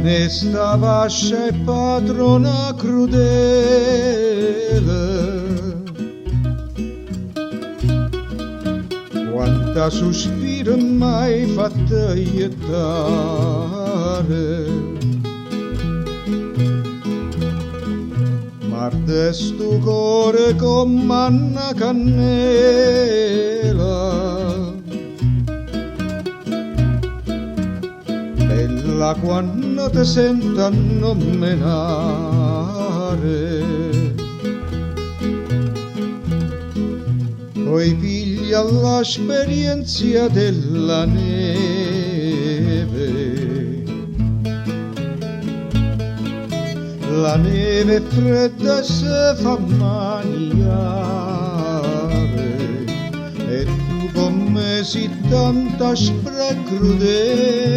ne stava ascia e padrona crudele. Quanta sospiro mai fatta iettare, marde sto cuore con manna cannella, bella quando te senta non menare. Poi piglia l'esperienza della neve, la neve fredda se fa maniare, e tu come si tanta aspra e crudele,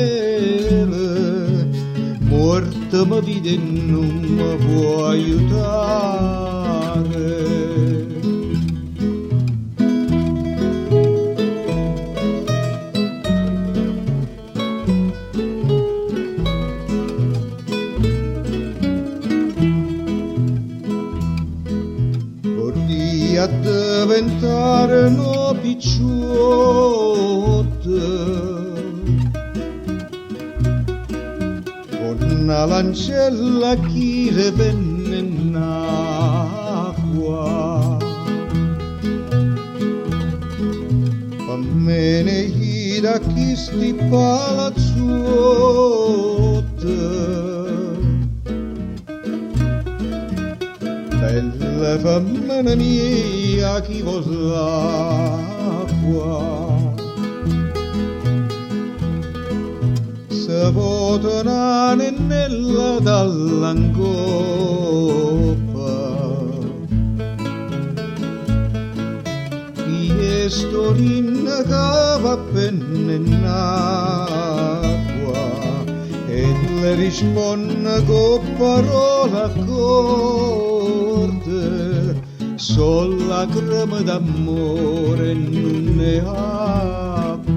morta mi vide e non mi può aiutare. A diventare no picciotte, con una lancella che le venne in acqua, me ne da chi sti palazzotte. Bella femmina mia, chi vuol l'acqua? Se può tornare nella dall'angoppa, chi è storina che va bene in acqua, e le risponde con parola corte, sol lacrime d'amore non è acqua.